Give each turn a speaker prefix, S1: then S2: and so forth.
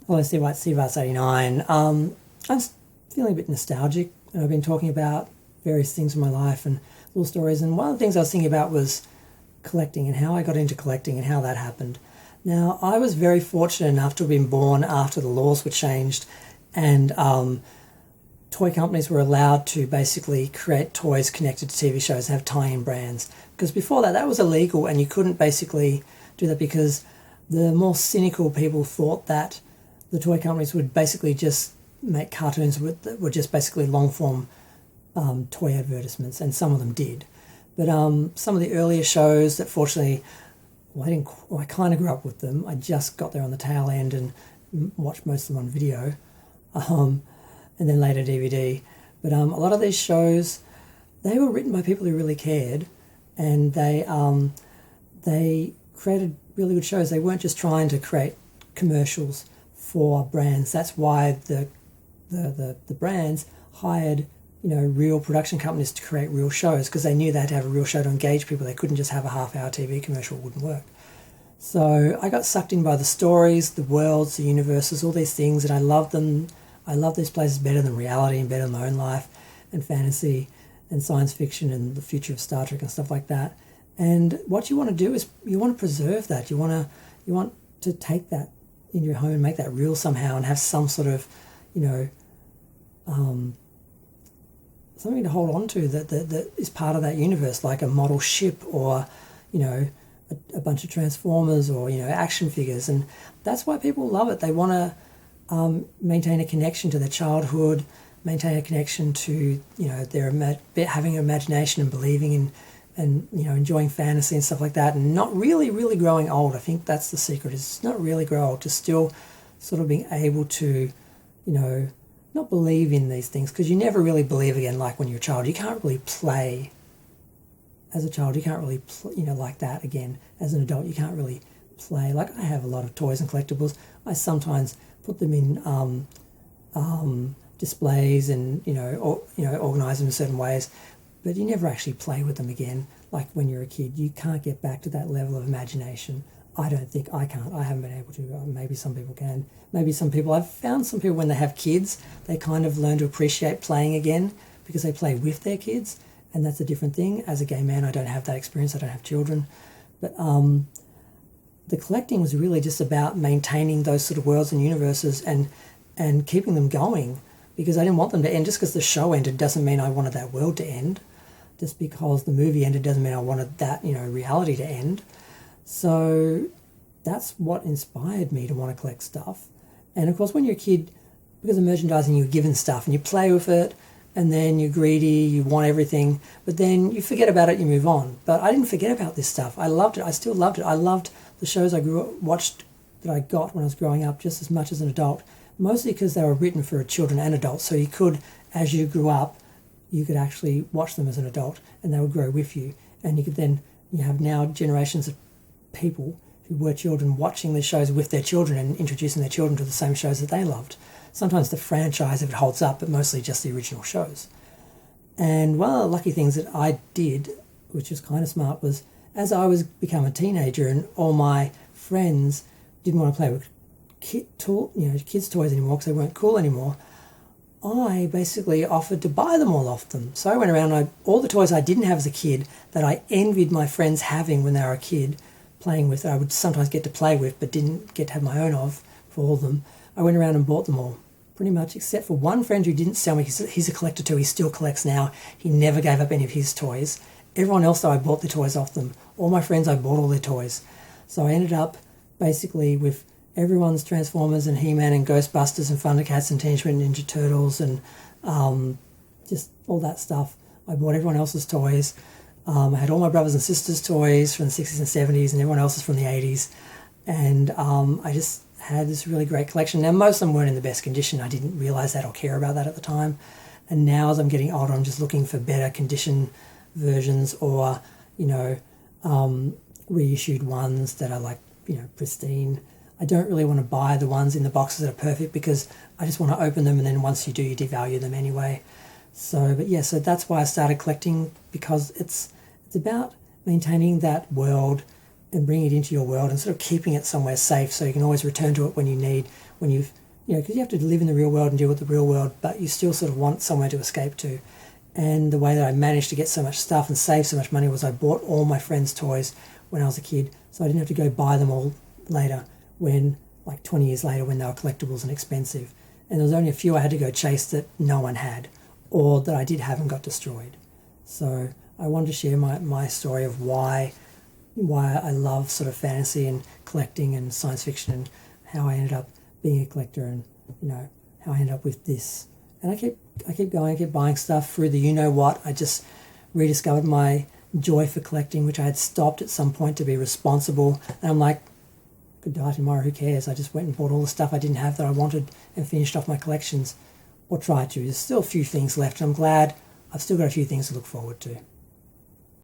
S1: Hello, Steve White, Steve Arts 89. I'm feeling a bit nostalgic, and I've been talking about various things in my life and little stories, and one of the things I was thinking about was collecting and how I got into collecting and how that happened. Now, I was very fortunate enough to have been born after the laws were changed and toy companies were allowed to basically create toys connected to TV shows and have tie-in brands. Because before that was illegal, and you couldn't basically do that because the more cynical people thought that the toy companies would basically just make cartoons that were just basically long-form toy advertisements, and some of them did. But some of the earlier shows that fortunately, I kind of grew up with them. I just got there on the tail end and watched most of them on video, and then later DVD. But a lot of these shows, they were written by people who really cared, and they created really good shows. They weren't just trying to create commercials for brands. That's why the brands hired real production companies to create real shows, because they knew they had to have a real show to engage people. They couldn't just have a half-hour TV commercial. It wouldn't work. So I got sucked in by the stories, the worlds, the universes, all these things, and I loved them. I love these places better than reality and better than my own life and fantasy and science fiction and the future of Star Trek and stuff like that. And what you want to do is you want to preserve that. You want to take that in your home and make that real somehow, and have some sort of, something to hold on to that is part of that universe, like a model ship or, a bunch of Transformers or, action figures. And that's why people love it. They want to maintain a connection to their childhood, maintain a connection to, their having an imagination and believing in, and enjoying fantasy and stuff like that, and not really growing old. I think that's the secret, is not really grow old, just still sort of being able to, not believe in these things, because you never really believe again. Like when you're a child, you can't really play as a child. You can't really, like that again. As an adult, you can't really play. Like I have a lot of toys and collectibles. I sometimes put them in displays and organize them in certain ways, but you never actually play with them again. Like when you're a kid, you can't get back to that level of imagination. I don't think I can't. I haven't been able to. Maybe some people can. Maybe some people. I've found some people when they have kids, they kind of learn to appreciate playing again because they play with their kids, and that's a different thing. As a gay man, I don't have that experience. I don't have children. But the collecting was really just about maintaining those sort of worlds and universes and keeping them going, because I didn't want them to end. Just because the show ended doesn't mean I wanted that world to end. Just because the movie ended doesn't mean I wanted that, reality to end. So that's what inspired me to want to collect stuff. And of course, when you're a kid, because of merchandising, you're given stuff and you play with it, and then you're greedy, you want everything, but then you forget about it, you move on. But I didn't forget about this stuff. I loved it. I still loved it. I loved the shows watched that I got when I was growing up just as much as an adult, mostly because they were written for children and adults. So you could, as you grew up, you could actually watch them as an adult, and they would grow with you. And you could then, you have now generations of people who were children watching the shows with their children and introducing their children to the same shows that they loved. Sometimes the franchise, if it holds up, but mostly just the original shows. And one of the lucky things that I did, which was kind of smart, was as I was becoming a teenager and all my friends didn't want to play with kids' toys anymore because they weren't cool anymore, I basically offered to buy them all off them. So I went around, all the toys I didn't have as a kid that I envied my friends having when they were a kid, playing with, that I would sometimes get to play with but didn't get to have my own of for all of them, I went around and bought them all, pretty much, except for one friend who didn't sell me. He's a collector too. He still collects now. He never gave up any of his toys. Everyone else, though, I bought the toys off them. All my friends, I bought all their toys. So I ended up basically with everyone's Transformers and He-Man and Ghostbusters and Thundercats and Teenage Mutant Ninja Turtles and just all that stuff. I bought everyone else's toys. I had all my brothers and sisters' toys from the 60s and 70s, and everyone else's from the 80s. And I just had this really great collection. Now, most of them weren't in the best condition. I didn't realise that or care about that at the time. And now, as I'm getting older, I'm just looking for better condition versions or, reissued ones that are like, pristine. I don't really want to buy the ones in the boxes that are perfect, because I just want to open them, and then once you do, you devalue them anyway. So that's why I started collecting, because it's about maintaining that world and bringing it into your world and sort of keeping it somewhere safe so you can always return to it when you need, when you've, because you have to live in the real world and deal with the real world, but you still sort of want somewhere to escape to. And the way that I managed to get so much stuff and save so much money was I bought all my friends' toys when I was a kid, so I didn't have to go buy them all later, when, like 20 years later, when they were collectibles and expensive. And there was only a few I had to go chase that no one had, or that I did have and got destroyed. So I wanted to share my story of why I love sort of fantasy and collecting and science fiction, and how I ended up being a collector, and how I ended up with this. And I keep going, I keep buying stuff through the you-know-what. I just rediscovered my joy for collecting, which I had stopped at some point to be responsible. And I'm like, could die tomorrow, who cares? I just went and bought all the stuff I didn't have that I wanted and finished off my collections, or tried to. There's still a few things left, and I'm glad I've still got a few things to look forward to.